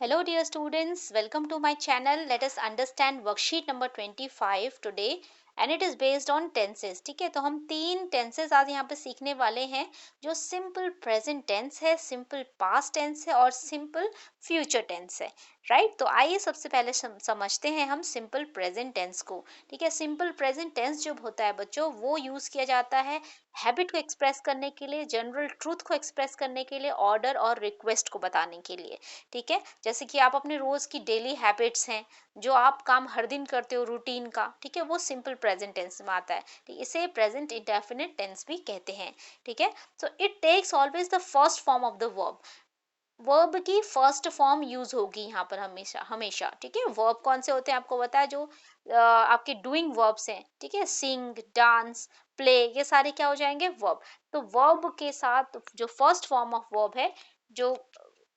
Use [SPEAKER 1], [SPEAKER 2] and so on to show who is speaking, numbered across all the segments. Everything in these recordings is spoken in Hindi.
[SPEAKER 1] Hello dear students, welcome to my channel. Let us understand worksheet number 25 today and it is based on tenses. ठीक है, तो हम तीन tenses आज यहाँ पे सीखने वाले हैं जो simple present tense है, simple past tense है और simple future tense है. राइट, तो आइए सबसे पहले समझते हैं हम सिंपल प्रेजेंट टेंस को. ठीक है, सिंपल प्रेजेंट टेंस जो होता है बच्चों वो यूज किया जाता है हैबिट को एक्सप्रेस करने के लिए, जनरल ट्रूथ को एक्सप्रेस करने के लिए, ऑर्डर और रिक्वेस्ट को बताने के लिए. ठीक है, जैसे कि आप अपने रोज की डेली हैबिट्स हैं जो आप काम हर दिन करते हो रूटीन का, ठीक है, वो सिंपल प्रेजेंट टेंस में आता है. ठीक, इसे प्रेजेंट इंडेफिनिट टेंस भी कहते हैं. ठीक है, so it takes always the first form of the verb. Verb की फर्स्ट फॉर्म यूज होगी यहाँ पर हमेशा हमेशा. ठीक है, वर्ब कौन से होते हैं आपको पता है, जो आपके डूइंग वर्ब्स हैं. ठीक है, सिंग, डांस, प्ले, ये सारे क्या हो जाएंगे, वर्ब. तो वर्ब के साथ जो फर्स्ट फॉर्म ऑफ वर्ब है, जो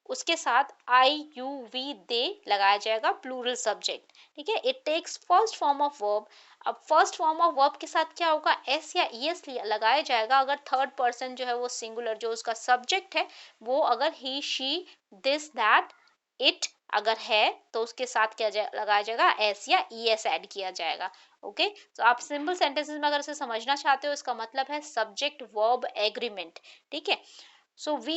[SPEAKER 1] उसके साथ आई यू वी दे लगाया जाएगा प्लूरल सब्जेक्ट. ठीक है, it takes first form of verb. अब फर्स्ट फॉर्म ऑफ वर्ब के साथ क्या होगा, एस या ई एस लगाया जाएगा अगर थर्ड पर्सन जो है वो सिंगुलर, जो उसका सब्जेक्ट है वो अगर ही शी दिस दैट इट अगर है तो उसके साथ क्या लगाया जाएगा, एस या ई एस ऐड किया जाएगा. ओके, तो आप सिंपल सेंटेंसेस में अगर इसे समझना चाहते हो, इसका मतलब है सब्जेक्ट वर्ब एग्रीमेंट. ठीक है, so we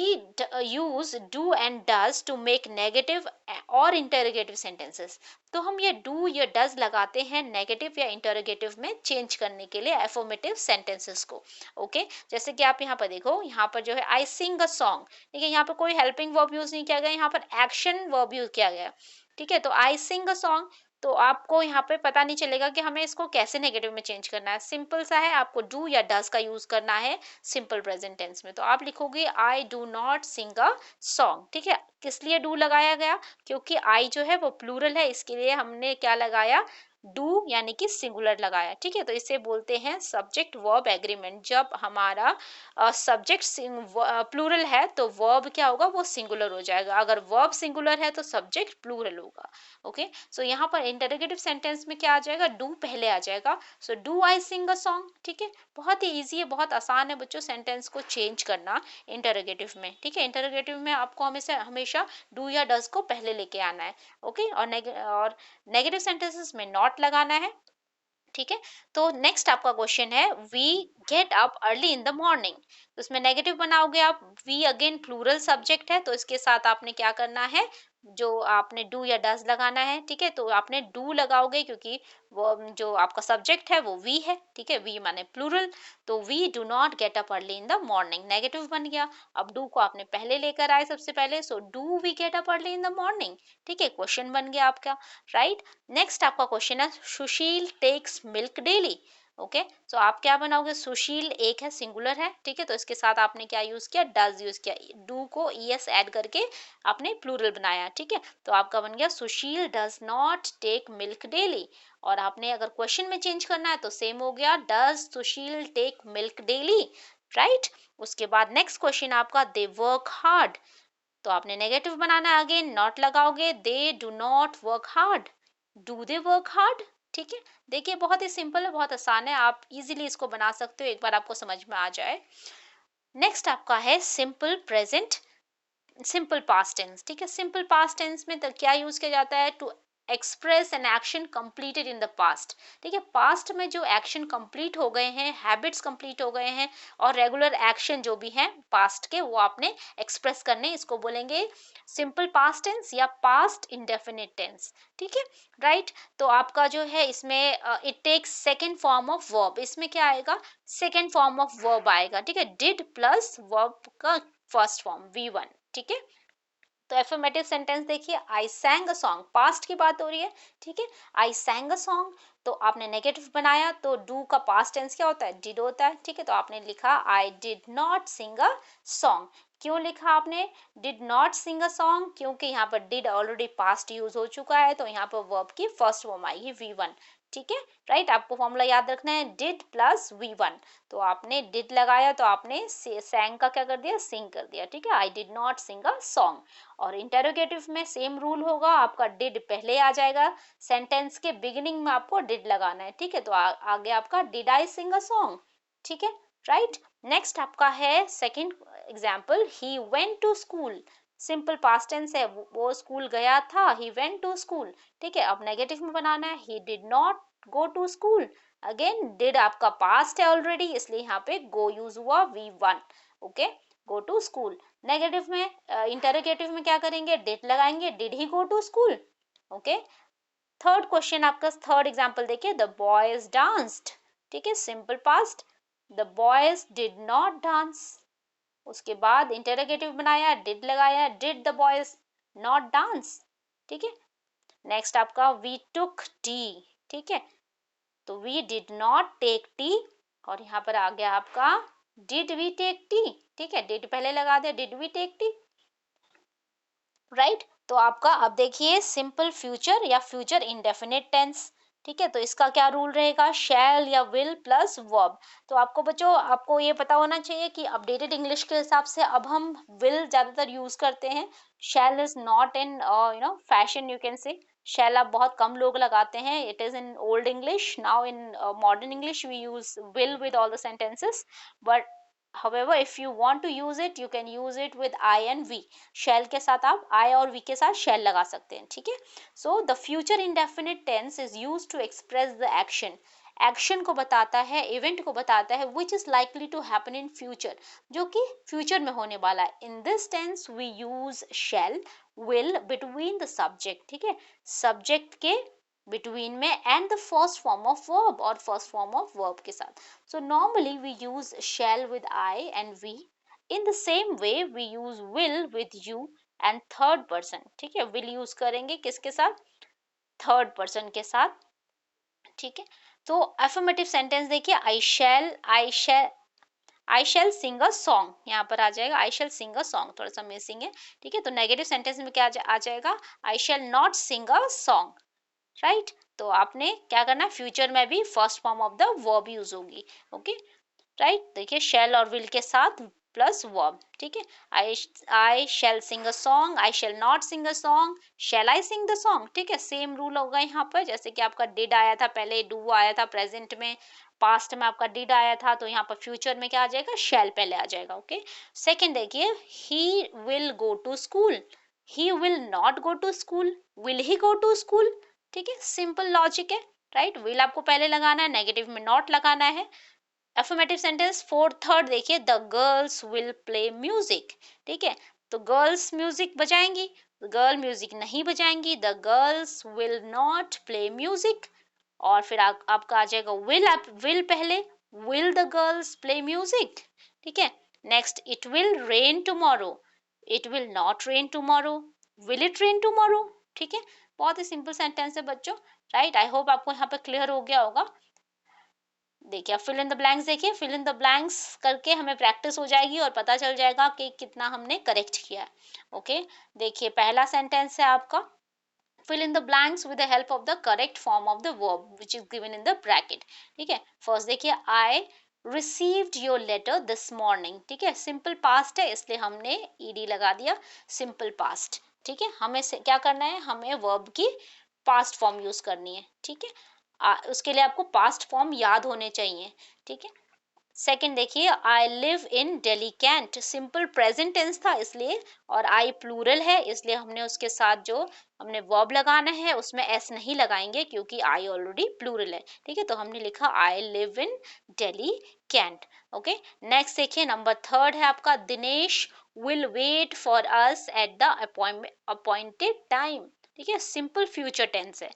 [SPEAKER 1] use do and does to make negative और interrogative sentences. तो हम ये do या does लगाते हैं नेगेटिव या इंटरोगेटिव में चेंज करने के लिए एफर्मेटिव सेंटेंसेस को. ओके, जैसे कि आप यहाँ पर देखो, यहाँ पर जो है आई सिंग अ सॉन्ग. ठीक है, यहाँ पर कोई हेल्पिंग वर्ब यूज नहीं किया गया, यहाँ पर एक्शन वर्ब यूज किया गया. ठीक है, तो आई सिंग अ सॉन्ग, तो आपको यहाँ पे पता नहीं चलेगा कि हमें इसको कैसे नेगेटिव में चेंज करना है. सिंपल सा है, आपको डू या डज का यूज करना है सिंपल प्रेजेंट टेंस में. तो आप लिखोगे I do not sing a song. ठीक है, किस लिए डू लगाया गया, क्योंकि आई जो है वो प्लूरल है, इसके लिए हमने क्या लगाया, डू यानी कि सिंगुलर लगाया. ठीक है, तो इसे बोलते हैं सब्जेक्ट वर्ब एग्रीमेंट. जब हमारा सब्जेक्ट प्लूरल है तो वर्ब क्या होगा, वो सिंगुलर हो जाएगा. अगर वर्ब सिंगुलर है तो सब्जेक्ट प्लूरल होगा. ओके, सो यहाँ पर इंटरोगेटिव सेंटेंस में क्या आ जाएगा, डू पहले आ जाएगा. So do I sing a song. ठीक है, बहुत ही इजी है, बहुत आसान है बच्चों सेंटेंस को चेंज करना इंटरोगेटिव में. ठीक है, इंटरोगेटिव में आपको हमेशा हमेशा डू या डज को पहले लेके आना है. ओके, और नेगेटिव सेंटेंसेस में नॉट लगाना है. ठीक है, तो नेक्स्ट आपका क्वेश्चन है we get up early in the morning. तो उसमें नेगेटिव बनाओगे आप, वी अगेन प्लूरल सब्जेक्ट है तो इसके साथ आपने क्या करना है, जो आपने डू या डज लगाना है. ठीक है, तो आपने डू लगाओगे क्योंकि वो जो आपका सब्जेक्ट है वो वी है. ठीक है, वी माने प्लूरल, तो we do not get up early in the morning, negative बन गया. अब डू को आपने पहले लेकर आए सबसे पहले, so do we get up early in the morning. ठीक है, क्वेश्चन बन गया आपका. राइट, नेक्स्ट आपका क्वेश्चन है सुशील टेक्स मिल्क डेली. ओके, तो आप क्या बनाओगे, सुशील एक है, सिंगुलर है. ठीक है, तो इसके साथ आपने क्या यूज किया, डज यूज किया, डू को ईएस ऐड करके आपने प्लूरल बनाया. ठीक है, तो आपका बन गया Sushil does not take milk daily. और आपने अगर क्वेश्चन में चेंज करना है तो सेम हो गया, does Sushil take milk daily. Right, उसके बाद नेक्स्ट क्वेश्चन आपका दे वर्क हार्ड. तो आपने नेगेटिव बनाना है, अगेन नॉट लगाओगे, they do not work hard, do they work hard. ठीक है, देखिए बहुत ही सिंपल है, बहुत आसान है, आप इजीली इसको बना सकते हो एक बार आपको समझ में आ जाए. नेक्स्ट आपका है simple present, simple past tense. ठीक है, सिंपल पास्ट टेंस में तो क्या यूज किया जाता है, to express an action completed in the past. ठीक है, पास्ट में जो एक्शन कंप्लीट हो गए हैं, हैबिट्स कंप्लीट हो गए हैं और रेगुलर एक्शन जो भी हैं पास्ट के, वो आपने एक्सप्रेस करने, इसको बोलेंगे सिंपल पास्ट टेंस या पास्ट इंडेफिनिट टेंस. ठीक है, राइट, तो आपका जो है इसमें it takes second form of verb. इसमें क्या आएगा, सेकेंड फॉर्म ऑफ वर्ब आएगा. ठीक है, डिड प्लस वर्ब का फर्स्ट फॉर्म V1. ठीक है, तो एफर्मेटिव सेंटेंस देखिए, आई सैंग अ सॉन्ग, पास्ट की बात हो रही है. ठीक है, आई सैंग अ सॉन्ग, तो आपने नेगेटिव बनाया तो डू का पास्ट टेंस क्या होता है, डिड होता है. ठीक है, तो आपने लिखा I did not sing a song. क्यों लिखा आपने did not sing a song, क्योंकि यहाँ पर डिड ऑलरेडी पास्ट यूज हो चुका है, तो यहाँ पर वर्ब की फर्स्ट फॉर्म आएगी V1. ठीक है, राइट, आपको फॉर्मूला याद रखना है डिड प्लस V1. तो आपने डिड लगाया तो आपने सैंग का क्या कर दिया, सिंग कर दिया. ठीक है, I did not sing a song. और इंटेरोगेटिव में सेम रूल होगा, आपका डिड पहले आ जाएगा, सेंटेंस के बिगिनिंग में आपको डिड लगाना है. ठीक है, तो आगे आपका did I sing a song. ठीक है, राइट, नेक्स्ट आपका है second example he went to school. Simple past tense है, वो स्कूल गया था, ही वेंट टू स्कूल। ठीक है, अब नेगेटिव में बनाना है, he did not go to school. Again did आपका पास्ट है ऑलरेडी, इसलिए यहाँ पे गो यूज हुआ V1। Okay, go to school. Negative में इंटरोगेटिव में क्या करेंगे, डिड लगाएंगे, did he go to school. Okay, third question आपका, थर्ड एग्जांपल देखिए, द बॉयज डांस्ड। ठीक है, simple past, the boys did not dance. उसके बाद इंटरोगेटिव बनाया, डिड लगाया, did the boys not dance. ठीक है, नेक्स्ट आपका वी टुक टी। ठीक है, तो we did not take tea, और यहाँ पर आ गया आपका डिड वी टेक टी। ठीक है, डिड पहले लगा दिया, did we take tea, right. तो आपका अब देखिए सिंपल फ्यूचर या फ्यूचर इंडेफिनिट टेंस। ठीक है, तो इसका क्या रूल रहेगा, शैल या विल प्लस वर्ब। तो आपको बच्चों, आपको ये पता होना चाहिए कि अपडेटेड इंग्लिश के हिसाब से अब हम विल ज्यादातर यूज करते हैं। Shall is not in fashion, you can say. Shall अब बहुत कम लोग लगाते हैं, it is in old English. Now in modern English we use will with all the sentences, but however if you want to use it you can use it with I and V। shall के साथ आप I और V के साथ shall लगा सकते हैं। ठीक है, so the future indefinite tense is used to express the action। Action को बताता है, इवेंट को बताता है, which is likely to happen in future, जो कि फ्यूचर में होने वाला है। In this tense we use shall will between the subject. ठीक है, सब्जेक्ट के बिटवीन में and the first form of verb, और फर्स्ट फॉर्म ऑफ वर्ब के साथ। So normally we use shall with I and we. In the same way we use will with you and third person। ठीक है, will use करेंगे किसके साथ, थर्ड पर्सन के साथ। ठीक है, तो affirmative sentence देखिए, I shall sing a song, यहाँ पर आ जाएगा I shall sing a song, थोड़ा सा मिसिंग है। ठीक है, तो नेगेटिव सेंटेंस में क्या आ जाएगा, I shall not sing a song। Right, तो आपने क्या करना है, फ्यूचर में भी first form of the verb use होगी। ओके, राइट, देखिए शैल और विल के साथ प्लस वर्ब। ठीक है, I shall sing a song, I shall not sing a song, shall I sing the song. ठीक है, सेम रूल होगा यहाँ पर, जैसे कि आपका डिड आया था पहले, डू आया था प्रेजेंट में, पास्ट में आपका डिड आया था, तो यहाँ पर फ्यूचर में क्या आ जाएगा, शैल पहले आ जाएगा। ओके, सेकंड देखिए, he will go to school, he will not go to school, will he go to school. ठीक है, सिंपल लॉजिक है, राइट। विल आपको पहले लगाना है, नेगेटिव में नॉट लगाना है। अफर्मेटिव सेंटेंस फोर्थ थर्ड देखिए, the girls will play music. ठीक है, तो गर्ल्स म्यूजिक बजाएंगी, गर्ल म्यूजिक नहीं बजाएंगी, the girls will not play music. और फिर आपका आ जाएगा विल, आप विल पहले, will the girls play music. ठीक है, next it will rain tomorrow, it will not rain tomorrow, will it rain tomorrow. ठीक है, बहुत ही सिंपल सेंटेंस है बच्चों, राइट। आई होप आपको यहाँ पे क्लियर हो गया होगा। देखिए, फिल इन द ब्लैंक्स देखिए, फिल इन द ब्लैंक्स करके हमें प्रैक्टिस हो जाएगी और पता चल जाएगा कि कितना हमने करेक्ट किया है। ओके, देखिए पहला सेंटेंस है आपका, fill in the blanks with the help of the correct form of the verb which is given in the bracket। ठीक है, फर्स्ट देखिए, I received your letter this morning। ठीक है, सिंपल पास्ट है इसलिए हमने ed लगा दिया, सिंपल पास्ट। ठीक है, हमें से क्या करना है, हमें वर्ब की पास्ट फॉर्म यूज करनी है। ठीक है, उसके लिए आपको पास्ट फॉर्म याद होने चाहिए। ठीक है, सेकंड देखिए, I live in Delhi Cantt, simple present tense था इसलिए, और आई प्लूरल है इसलिए हमने उसके साथ जो हमने वर्ब लगाना है उसमें एस नहीं लगाएंगे क्योंकि आई ऑलरेडी प्लूरल है। ठीक है, तो हमने लिखा I live in Delhi Cantt. Okay, next देखिए, नंबर थर्ड है आपका, Dinesh will wait for us at the appointed time. ठीक है, सिंपल फ्यूचर टेंस है।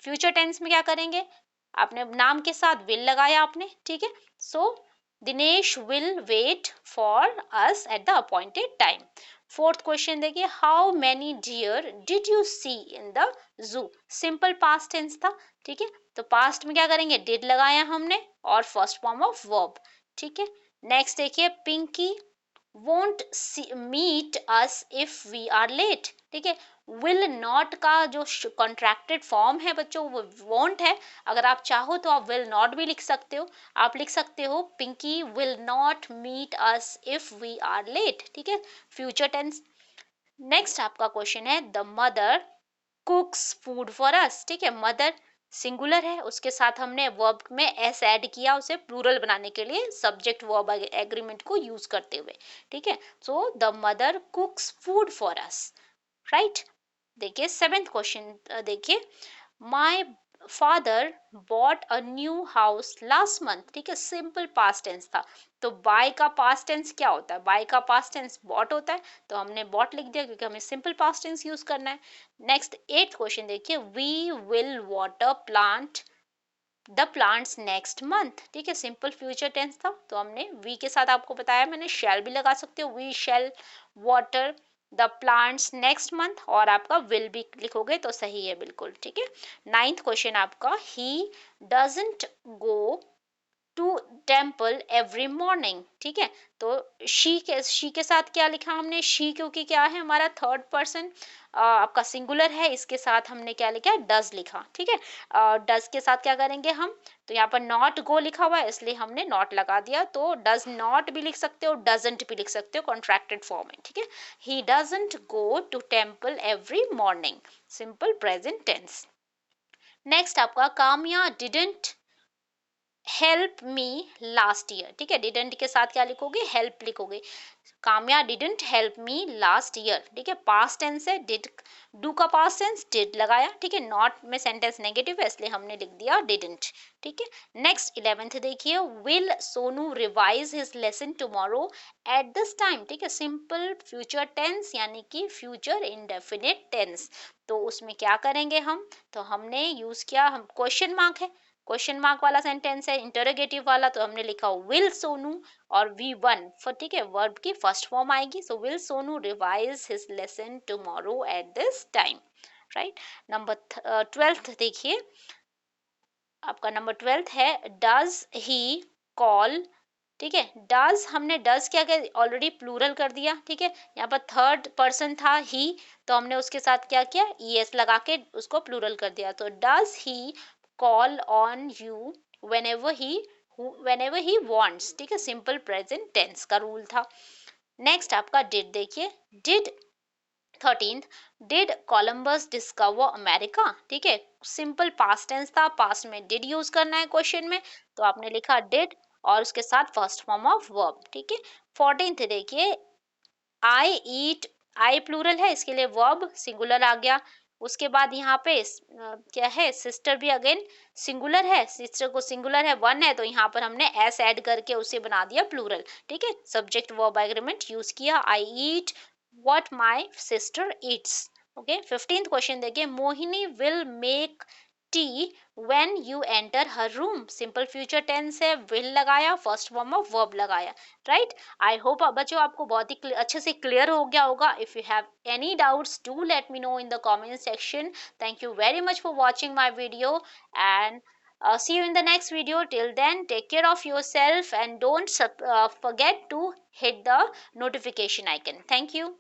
[SPEAKER 1] फ्यूचर टेंस में क्या करेंगे, आपने नाम के साथ विल लगाया आपने। ठीक है, so Dinesh will wait for us at the appointed time. Fourth question देखिए, how many deer did you see in the zoo, simple past tense था। ठीक है, तो पास्ट में क्या करेंगे, डिड लगाया हमने और फर्स्ट फॉर्म ऑफ वर्ब। ठीक है, नेक्स्ट देखिए, Pinky won't meet us if we are late। ठीक है, will not का जो कॉन्ट्रैक्टेड फॉर्म है बच्चों वो won't है। अगर आप चाहो तो आप will not भी लिख सकते हो, आप लिख सकते हो Pinky will not meet us if we are late। ठीक है, फ्यूचर टेंस। नेक्स्ट आपका क्वेश्चन है, the mother कुक्स food for us. ठीक है, मदर सिंगुलर है, उसके साथ हमने वर्ब में एस ऐड किया उसे प्लूरल बनाने के लिए सब्जेक्ट वर्ब एग्रीमेंट को यूज करते हुए। ठीक है, so the mother कुक्स food for us, right. देखिए सेवेंथ क्वेश्चन देखिए, my father bought a new house last month. ठीक है, सिंपल पास्ट टेंस था। तो बाय का पास्ट टेंस क्या होता है? बाय का पास्ट टेंस बॉट होता है, तो हमने बॉट लिख दिया क्योंकि हमें सिंपल पास्ट टेंस यूज करना है। नेक्स्ट एट क्वेश्चन देखिए, we will water plant the plants next month. ठीक है, सिंपल फ्यूचर टेंस था, तो हमने वी के साथ आपको बताया मैंने शैल भी लगा सकते हो, we shall water the plants next month, और आपका विल भी लिखोगे तो सही है बिल्कुल। ठीक है, नाइन्थ क्वेश्चन आपका, he doesn't go to temple every morning. ठीक है, तो शी के साथ क्या लिखा हमने? शी क्योंकि क्या है हमारा थर्ड पर्सन आपका सिंगुलर है, इसके साथ हमने क्या लिखा? डज लिखा। ठीक है, डज के साथ क्या करेंगे हम? तो यहाँ पर नॉट गो लिखा हुआ है इसलिए हमने नॉट लगा दिया, तो डज नॉट भी लिख सकते हो, डजंट भी लिख सकते हो कॉन्ट्रैक्टेड फॉर्म में। ठीक है, he doesn't go to temple every morning, simple present tense. Next आपका, Kamya didn't help me last year. ठीक है, डिडंट के साथ क्या लिखोगे? हेल्प लिखोगे। Kamya didn't help me last year. ठीक है, पास्ट टेंस है, डिड डू का पास्ट टेंस डिड लगाया। ठीक है, नॉट में सेंटेंस नेगेटिव है इसलिए हमने लिख दिया डिडंट। ठीक है, नेक्स्ट 11th देखिए, will Sonu revise his lesson tomorrow at this time. ठीक है, सिंपल फ्यूचर टेंस यानी कि फ्यूचर इंडेफिनिट टेंस। तो उसमें क्या करेंगे हम? तो हमने यूज किया, हम क्वेश्चन मार्क है, क्वेश्चन मार्क वाला सेंटेंस है, इंटरोगेटिव वाला, तो हमने लिखा विल सोनू और वी वन फॉर। ठीक है, वर्ब की फर्स्ट फॉर्म आएगी, so will Sonu revise his lesson tomorrow at this time, right. Number 12th देखिए, आपका नंबर 12th है, डज ही कॉल। ठीक है, डज हमने डज क्या किया? ऑलरेडी प्लूरल कर दिया। ठीक है, यहाँ पर थर्ड पर्सन था ही, तो हमने उसके साथ क्या किया? ईएस लगा के उसको प्लूरल कर दिया, तो does he call on you whenever he wants। ठीक है, सिंपल प्रेजेंट टेंस का रूल था। नेक्स्ट आपका डिड देखिए, did 13th, did Columbus discover America. ठीक है, सिंपल पास्ट टेंस था, पास्ट में डिड यूज करना है क्वेश्चन में, तो आपने लिखा डिड और उसके साथ फर्स्ट फॉर्म ऑफ वर्ब। ठीक है, 14th देखिए, आई ईट, आई प्लूरल है इसके लिए वर्ब सिंगुलर आ गया। उसके बाद यहाँ पे क्या है? सिस्टर भी अगेन सिंगुलर है, सिस्टर को सिंगुलर है, वन है, तो यहाँ पर हमने एस ऐड करके उसे बना दिया प्लूरल। ठीक है, सब्जेक्ट वर्ब एग्रीमेंट यूज किया, I eat what my sister eats. Okay, 15th question देखिए, Mohini will make tea when you enter her room. Simple future tense है, विल लगाया, फर्स्ट फॉर्म ऑफ वर्ब लगाया, राइट। आई होप बच्चों आपको बहुत ही अच्छे से क्लियर हो गया होगा। If you have any doubts do let me know in the comment section. Thank you very much for watching my video, and see you in the next video. Till then, take care of yourself and don't forget to hit the notification icon. Thank you.